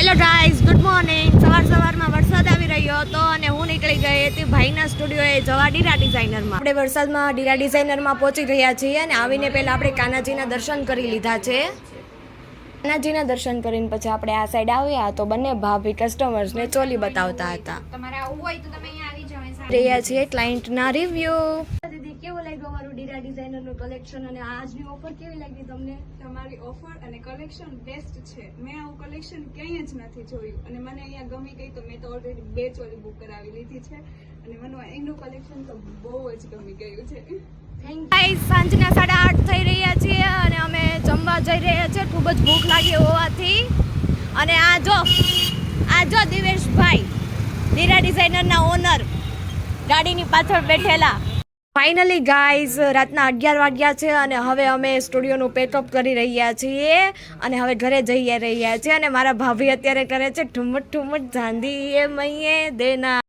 Hello guys, good morning. સવારમાં વરસાદ આવી રહ્યો હતો અને હું નીકળી ગઈ હતી ભાઈના સ્ટુડિયોએ જવા ડીરા ડિઝાઇનરમાં. આપણે વરસાદમાં ડીરા ડિઝાઇનરમાં પહોંચી ગયા છીએ અને આવીને પહેલાં આપણે કાનાજીના દર્શન કરી લીધા છે. કાનાજીના દર્શન કરીને પછી આપણે આ સાઈડ આવ્યા તો બંને ભાભી કસ્ટમર્સને ચોલી બતાવતા હતા. તમારે આવું હોય તો તમે અહીંયા આવી જાવ. રહ્યા છીએ ક્લાયન્ટના રિવ્યુ. દીદી, કેવું લાગ્યું અમારું ડીરા ડિઝાઇનરનું કલેક્શન અને આજની ઓફર કેવી લાગી તમને? તમારી ઓફર અને કલેક્શન બેસ્ટ છે. મેં આવું કલેક્શન ક્યાંય જ નથી જોયું અને મને અહીંયા ગમી ગઈ તો મેં તો ઓલરેડી 2 ચોલી બુક કરાવી લીધી છે અને મને અહીંનું કલેક્શન તો બહુ જ ગમી ગયું છે. સાંજના 8:30 થઈ રહ્યા છીએ અને અમે જમવા જઈ રહ્યા છીએ. ખૂબ જ ભૂખ લાગી હોવાથી. અને આ જો દિવેશભાઈ, ડીરા ડિઝાઇનરના ઓનર, ગાડીની પાછળ બેઠેલા. ફાઇનલી ગાઈઝ, રાતના 11 વાગ્યા છે અને હવે અમે સ્ટુડિયોનું પેકઅપ કરી રહ્યા છીએ અને હવે ઘરે જઈ રહ્યા છીએ. અને મારા ભાભી અત્યારે કરે છે ઠુમટ ઠુમટ ઝાંદી એ મૈયે દેના.